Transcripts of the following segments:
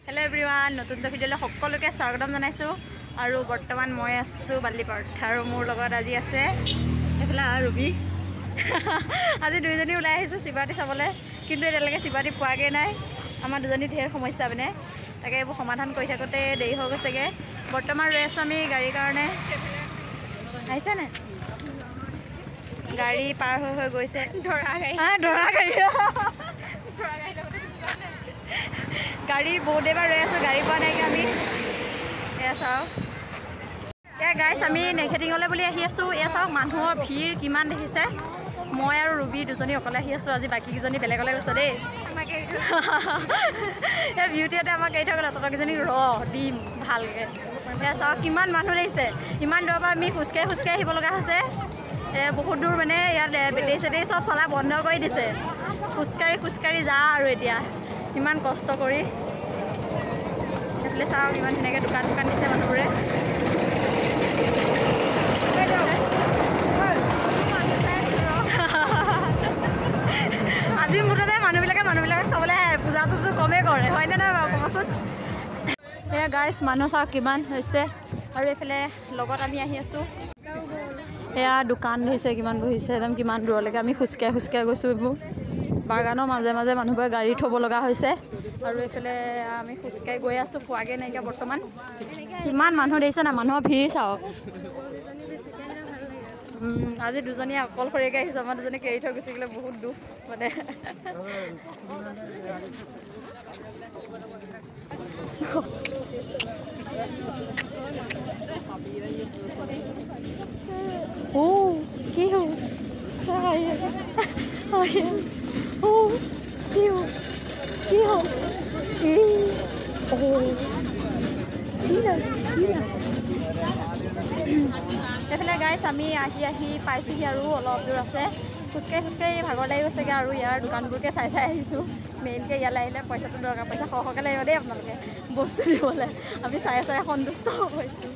Hello everyone, নতুন ভিডিঅ'লৈ সকলোকে স্বাগতম জনাইছো আৰু বৰ্তমান মই আছো বালিপাৰাত আৰু মোৰ লগত আজি আছে এফালে ৰুবি আজি দুইজনী ওলাই আহিছো শিৱাটি চাবলৈ কিন্তু এতিয়ালৈকে শিৱাটি পোৱাগে নাই আমাৰ দুজনী ঢেৰ সমস্যা মানে তাকে এইবোৰ সমাধান কৰি থাকোতে দেৰি হৈ গৈছেগে বৰ্তমান ৰৈ আছো আমি গাড়ীৰ কাৰণে আহিছে নে গাড়ী পাৰ হৈ গৈছে ধৰা গাড়ী গাড়ী বহুত এবাৰ ৰৈ আছো গাড়ী পোৱা নাই আমি এয়া চাওক এয়া গাইছ আমি নেঘেটিঙলৈ বুলি আহি আছো এয়া চাওক মানুহৰ ভিৰ কিমান দেখিছে মই আৰু ৰুবি দুজনী অকলে আহি আছো আজি বাকীকেইজনী বেলেগলৈ গৈছে দেই এই বিউটিহঁতে আমাক এৰি থৈ গ'লে তহঁতকেইজনী দিম ভালকৈ এয়া চাওক কিমান মানুহ দেখিছে ইমান দূৰৰ পৰা আমি খোজকাঢ়ি আহিব লগা হৈছে বহুত দূৰ মানে ইয়াত বেটেৰী চেটেৰী চব চলা বন্ধ কৰি দিছে খোজকাঢ়ি যা আৰু এতিয়া ইমান কষ্ট কৰি এইফালে চাওক ইমান ধুনীয়াকৈ দোকান দিছে মানুহবোৰে আজি মুঠতে মানুহবিলাকে চাবলৈ পূজাটোতো কমেই কৰে হয়নে নহয় বাৰু ক'বচোন এয়া গাইছ মানুহ চাওক কিমান হৈছে আৰু এইফালে লগত আমি আহি আছোঁ এয়া দোকান দেখিছে কিমান বহিছে একদম কিমান দূৰলৈকে আমি খোজকাঢ়ি গৈছোঁ এইবোৰ বাগানৰ মাজে মাজে মানুহবোৰে গাড়ী থ'ব লগা হৈছে আৰু এইফালে আমি খোজকাঢ়ি গৈ আছোঁ পোৱাগৈ নাইকিয়া বৰ্তমান কিমান মানুহ দেখিছে না মানুহৰ ভিৰ চাওক আজি দুজনীয়ে অকলশৰীয়াকৈ আহিছোঁ আমাৰ দুজনীক এৰি থৈ গুচি গ'লে বহুত দুখ মানে কি হ'ল এইফালে গাইছ আমি আহি পাইছোঁহি আৰু অলপ দূৰ আছে খোজকাঢ়ি ভাগৰ লাগি গৈছেগৈ আৰু ইয়াৰ দোকানবোৰকে চাই আহিছোঁ মেইনকৈ ইয়ালৈ আহিলে পইচাটো দৰকাৰ পইচা সৰহকৈ লাগিব দেই আপোনালোকে বস্তু দিবলৈ আমি চাই সন্তুষ্ট হৈছোঁ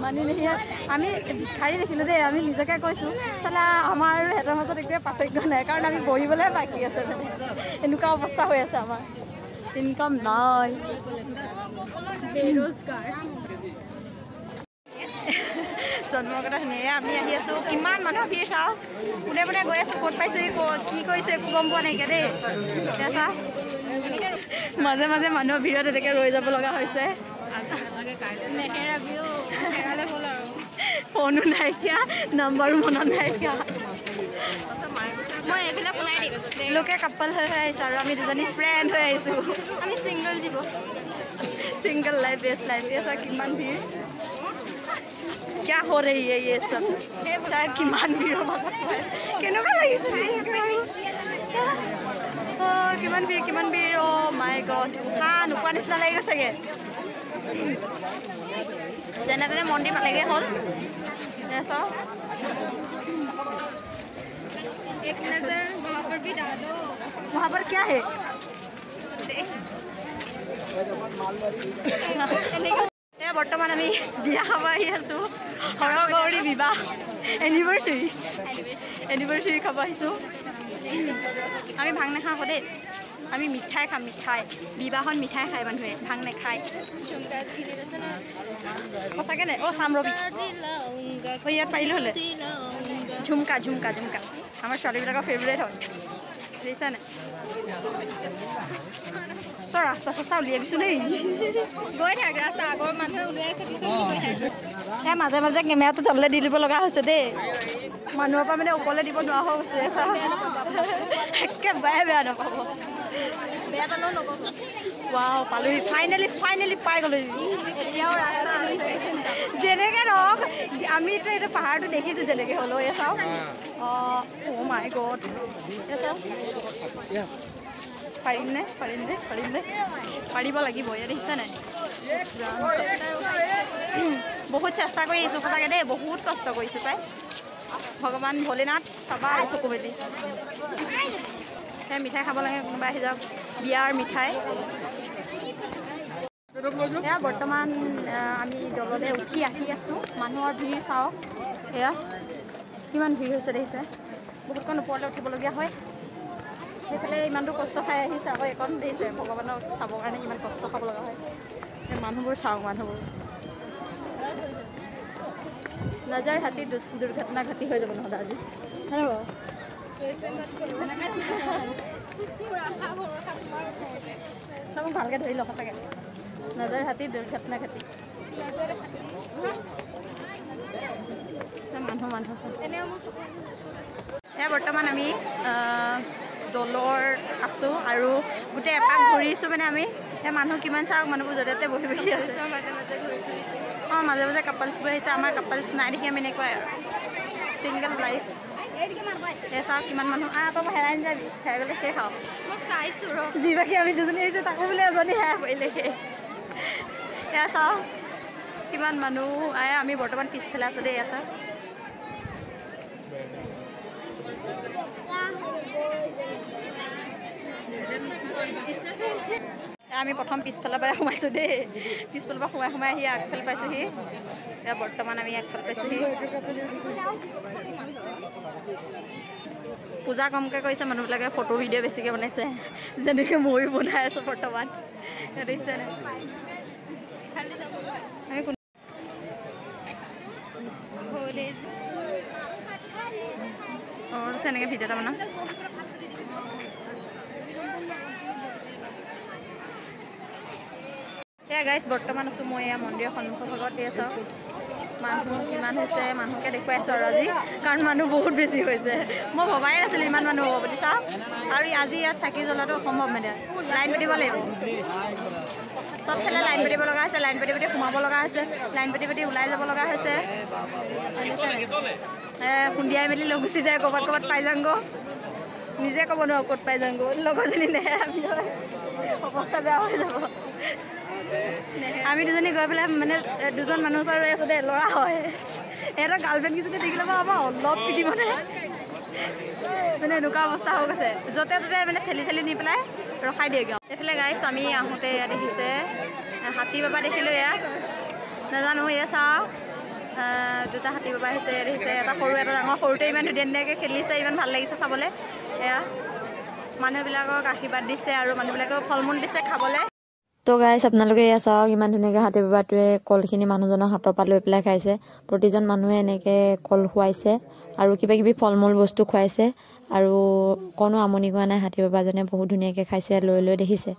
মানি নেহি আমি ভিক্ষাৰী দেখিলোঁ দেই আমি নিজকে কৈছোঁ চালা আমাৰ আৰু সিহঁতৰ মাজত একোৱে পাৰ্থক্য নাই কাৰণ আমি বহিবলৈ বাকী আছে মানে এনেকুৱা অৱস্থা হৈ আছে আমাৰ ইনকাম নাই বেৰোজগাৰ জন্মগত সেনেকৈ আমি আহি আছোঁ কিমান মানুহ ভিৰ চাওঁ কোনে গৈ আছোঁ ক'ত পাইছোঁ কি কৰিছে একো গম পোৱা নাইকিয়া দেই চা মাজে মাজে মানুহৰ ভিৰত এনেকৈ ৰৈ যাব লগা হৈছে ফোনো নাইকিয়া নাম্বাৰো মনত নাইকিয়া লোকে কাপল হৈ আহিছোঁ আৰু আমি দুজনী ফ্ৰেণ্ড হৈ আহিছোঁ আমি सिंगल लाइफ बेस्ट लाइफ ऐसा किमान भीड़ क्या हो रही है ये सब शायद किमान भीड़ हो केनेকুৱা লাগিছে কিমান ভীৰ অ মাই গড নোপোৱা নিচিনা লাগি গৈছেগৈ যেনে তেনে মন্দিৰ পালেগৈ হ'ল চাওক एक नजर वहाँ पर भी डालो वहाँ पर क्या है বৰ্তমান আমি বিয়া খাব আহি আছোঁ সৰগৌৰী বিবাহ এনিভাৰ্চাৰী খাব আহিছোঁ আমি ভাং নাখাওঁ আকৌ দেই আমি মিঠাই খাম বিবাহত মিঠাই খায় মানুহে ভাং নাখায় সঁচাকৈ নে চাম ৰবি ইয়াত পাৰিলোঁ হ'লে ঝুমকা আমাৰ ছোৱালীবিলাকৰ ফেভৰেট হয় দেখিছা নাই তই ৰাস্তা উলিয়াবিছোঁ দেই গৈ থাক ৰাস্তা আগৰ মানুহে উলিয়াইছে মাজে মাজে কেমেৰাটো তললৈ দি দিব লগা হৈছে দেই মানুহৰ পৰা মানে ওপৰলৈ দিব নোৱাৰা হৈ গৈছে একেবাৰে বেয়া নাপাব ৱাও পালোহি ফাইনেলি পাই গ'লোহি যেনেকৈ নহওক আমিতো এইটো পাহাৰটো দেখিছোঁ যেনেকৈ হ'লেও এই চাওক অ' মাই গড পাৰিম নে পাৰিব লাগিব ইয়াত দেখিছা নাই বহুত চেষ্টা কৰি আহিছোঁ সঁচাকৈ দেই বহুত কষ্ট কৰিছোঁ পাই ভগৱান ভোলেনাথ চাবা আৰু চকু মেলি মিঠাই খাব লাগে কোনোবাই আহি যাওক বিয়াৰ মিঠাই এয়া বৰ্তমান আমি দললৈ উঠি আহি আছোঁ মানুহৰ ভিৰ চাওক এয়া কিমান ভিৰ হৈছে দেখিছে বহুতকণ ওপৰলৈ উঠিবলগীয়া হয় সেইফালে ইমানটো কষ্ট খাই আহিছে আকৌ এইকণ দিছে ভগৱানক চাবৰ কাৰণে ইমান কষ্ট খাব লগা হয় মানুহবোৰ চাওঁ মানুহবোৰ নজৰ হাতী দুৰ্ঘটনা ঘটি হৈ যাব নহ'লে আজি মোক ভালকৈ ধৰি লওক সঁচাকৈ নজৰ হাতী দুৰ্ঘটনা ঘটি মানুহ এতিয়া বৰ্তমান আমি দলৰ আছোঁ আৰু গোটেই এপাক ঘূৰিছোঁ মানে আমি এই মানুহ কিমান চাওক মানুহবোৰ য'তে ত'তে বহি বহি আছে অঁ মাজে মাজে কাপলছবোৰ আহিছে আমাৰ কাপলছ নাই দেখি আমি এনেকুৱাই আৰু ছিংগল লাইফ এই চাওক কিমান মানুহ আকৌ মই হেৰাই নাযাবি হেৰাই গ'লে শেষ আৰু মই চাইছোঁ ৰ যিবাকি আমি দুজনী আহিছোঁ তাকো বোলে এজনী হেৰাই পৰিলে এয়া চাওক কিমান মানুহ আমি বৰ্তমান পিছফালে আছোঁ দেই আছে আমি প্ৰথম পিছফালৰ পৰা সোমাইছোঁ দেই পিছফালৰ পৰা সোমাই আহি আগফালে পাইছোঁহি এতিয়া বৰ্তমান আমি আগফালে পাইছোঁহি পূজা কমকৈ কৰিছে মানুহবিলাকে ফটো ভিডিঅ' বেছিকৈ বনাইছে যেনেকৈ ময়ো বনাই আছোঁ বৰ্তমান দেখিছেনে অঁ এনেকৈ ভিডিঅ' এটা বনাম এয়া গাইছ বৰ্তমান আছোঁ মই এয়া মন্দিৰৰ সন্মুখৰ ভাগত দি আছোঁ মানুহ কিমান হৈছে মানুহকে দেখুৱাই আছোঁ আৰু আজি কাৰণ মানুহ বহুত বেছি হৈছে মই ভবাই নাছিলোঁ ইমান মানুহ হ'ব বুলি চাওঁ আৰু আজি ইয়াত চাকি জ্বলোৱাটো অসম্ভৱ মানে লাইন পাতিব লাগিব চবফালে লাইন পাতিব লগা হৈছে লাইন পাতি পাতি সোমাব লগা হৈছে লাইন পাতি পাতি ওলাই যাব লগা হৈছে খুন্দিয়াই মেলি লৈ গুচি যায় ক'ৰবাত ক'ৰবাত পাই যাংগৈ নিজে ক'ব নোৱাৰোঁ ক'ত পাই যাংগৈ লগৰজনী নেহেৰাবি অৱস্থা বেয়া হৈ যাব আমি দুজনী গৈ পেলাই মানে দুজন মানুহ ওচৰত ৰৈ আছোঁ দেই ল'ৰা হয় সিহঁতৰ গাৰ্লফ্ৰেণ্ড কিছুমান দেখিলে বাৰু আমাৰ অলপ পিটিব নে মানে এনেকুৱা অৱস্থা হৈ গৈছে য'তে ত'তে মানে ঠেলি নি পেলাই ৰখাই দিয়েগৈ এইফালে গাইছ আমি আহোঁতে এয়া দেখিছে হাতী বাবা দেখিলোঁ এয়া নাজানো এয়া চাওঁ দুটা হাতী বাবা আহিছে এয়া দেখিছে এটা সৰু এটা ডাঙৰ সৰুতে ইমান ধুনীয়া ধুনীয়াকৈ খেলিছে ইমান ভাল লাগিছে চাবলৈ এয়া মানুহবিলাকক আশীৰ্বাদ দিছে আৰু মানুহবিলাকেও ফল মূল দিছে খাবলৈ তো গাইছ আপোনালোকে এয়া চাওক ইমান ধুনীয়াকৈ হাতী বাবাটোৱে কলখিনি মানুহজনৰ হাতৰ পৰা লৈ পেলাই খাইছে প্ৰতিজন মানুহে এনেকৈ কল খুৱাইছে আৰু কিবা কিবি ফল মূল বস্তু খুৱাইছে আৰু কোনো আমনি কৰা নাই হাতী বাবাজনে বহুত ধুনীয়াকৈ খাইছে লৈ দেখিছে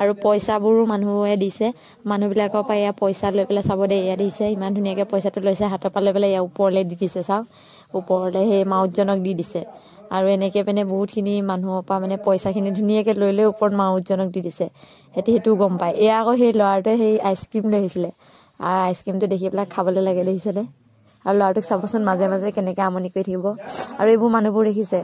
আৰু পইচাবোৰো মানুহে দিছে মানুহবিলাকৰ পৰা এয়া পইচা লৈ পেলাই চাব দেই এয়া দিছে ইমান ধুনীয়াকৈ পইচাটো লৈছে হাতৰ পৰা লৈ পেলাই এয়া ওপৰলৈ দি দিছে চাওক ওপৰলৈ সেই মাউতজনক দি দিছে আৰু এনেকৈ মানে বহুতখিনি মানুহৰ পৰা মানে পইচাখিনি ধুনীয়াকৈ লৈ ওপৰত মাউতজনক দি দিছে সেইটোও গম পায় এয়া আকৌ সেই ল'ৰাটোৱে সেই আইচক্ৰীম লৈ আহিছিলে আইচক্ৰীমটো দেখি পেলাই খাবলৈ লাগে দেখিছিলে আৰু ল'ৰাটোক চাবচোন মাজে মাজে কেনেকৈ আমনি কৰি থাকিব আৰু এইবোৰ মানুহবোৰ দেখিছে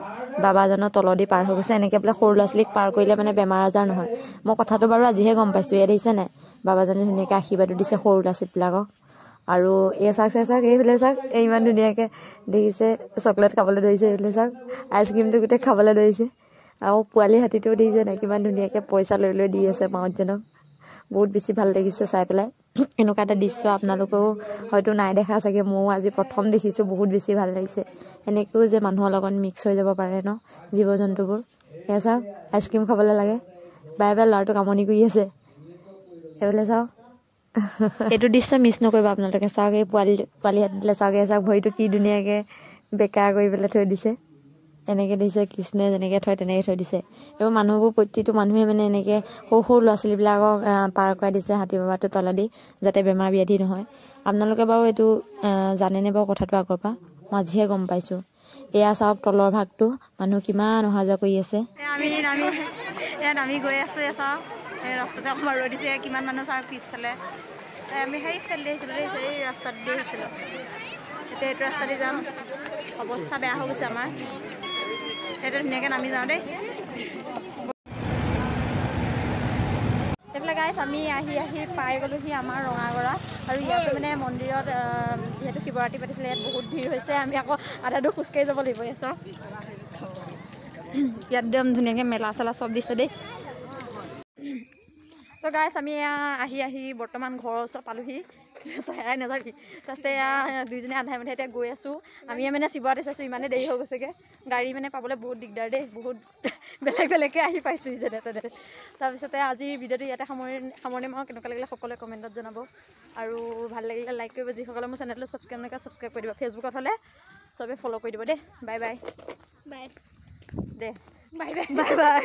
বাবাজনৰ তলদি পাৰ হৈ গৈছে এনেকৈ বোলে সৰু ল'ৰা ছোৱালীক পাৰ কৰিলে মানে বেমাৰ আজাৰ নহয় মই কথাটো বাৰু আজিহে গম পাইছোঁ এয়া দেখিছে নাই বাবাজনে ধুনীয়াকৈ আশীৰ্বাদো দিছে সৰু ল'ৰা ছোৱালীবিলাকক আৰু এই চাওক এইফালে চাওক এই ইমান ধুনীয়াকৈ দেখিছে চকলেট খাবলৈ ধৰিছে এইফালে চাওক আইচক্ৰীমটো গোটেই খাবলৈ ধৰিছে আৰু পোৱালি হাতীটোও দেখিছে নাই কিমান ধুনীয়াকৈ পইচা লৈ দি আছে মাউতজনক বহুত বেছি ভাল লাগিছে চাই পেলাই এনেকুৱা এটা দৃশ্য আপোনালোকেও হয়তো নাই দেখা চাগে ময়ো আজি প্ৰথম দেখিছোঁ বহুত বেছি ভাল লাগিছে এনেকৈও যে মানুহৰ লগত মিক্স হৈ যাব পাৰে ন জীৱ জন্তুবোৰ এয়া চাওক আইচক্ৰীম খাবলৈ লাগে বাই ল'ৰাটোক আমনি কৰি আছে এইফালে চাওক এইটো দৃশ্য মিছ নকৰিব আপোনালোকে চাওক এই পোৱালি হাতীলে চাওক এয়া চাওক ভৰিটো কি ধুনীয়াকৈ বেকা কৰি পেলাই থৈ দিছে এনেকৈ দিছে কৃষ্ণই যেনেকৈ থয় তেনেকৈ থৈ দিছে এইবোৰ মানুহবোৰ প্ৰতিটো মানুহে মানে এনেকৈ সৰু ল'ৰা ছোৱালীবিলাকক পাৰ কৰাই দিছে হাতী বাবাটো তলেদি যাতে বেমাৰ ব্যাধি নহয় আপোনালোকে বাৰু এইটো জানেনে বাৰু কথাটো আগৰ পৰা মই আজিহে গম পাইছোঁ এয়া চাওক তলৰ ভাগটো মানুহ কিমান অহা যোৱা কৰি আছে আমি গৈ আছোঁ এয়া চাওক এই ৰাস্তাতে অকণমান ৰৈ দিছে কিমান মানুহ চাওক পিছফালে আমি সেই ফেলি আহিছিলোঁ এই ৰাস্তাত দি আহিছিলোঁ এতিয়া এইটো ৰাস্তা দি যাম অৱস্থা বেয়া হৈ গৈছে আমাৰ সেইটো ধুনীয়াকৈ নামি যাওঁ দেই এইফালে গাইছ আমি আহি পাই গ'লোহি আমাৰ ৰঙাগড়া আৰু ইয়াতে মানে মন্দিৰত যিহেতু শিৱৰাত্ৰি পাতিছিলে ইয়াত বহুত ভিৰ হৈছে আমি আকৌ আধা দূৰ খোজকাঢ়ি যাব লাগিব ইয়াত একদম ধুনীয়াকৈ মেলা চেলা চব দিছে দেই তো গাইছ আমি আহি বৰ্তমান ঘৰৰ ওচৰত পালোহি তই হেৰাই নাযাবি তাৰপিছতে দুইজনে আন্ধাই মান্ধাই এতিয়া গৈ আছোঁ আমি মানে শিৱৰাতি চাইছোঁ ইমানেই দেৰি হৈ গৈছেগৈ গাড়ী মানে পাবলৈ বহুত দিগদাৰ দেই বহুত বেলেগকৈ আহি পাইছোঁ যেনে তেনে তাৰপিছতে আজিৰ ভিডিঅ'টো ইয়াতে সামৰণি মাৰোঁ কেনেকুৱা লাগিলে সকলোৱে কমেণ্টত জনাব আৰু ভাল লাগিলে লাইক কৰিব যিসকলে মোৰ চেনেলটো ছাবস্ক্ৰাইব নকৰে ছাবস্ক্ৰাইব কৰি দিব ফেচবুকত হ'লে চবে ফ'ল' কৰি দিব দেই বাই বাই বাই দে বাই বাই বাই বাই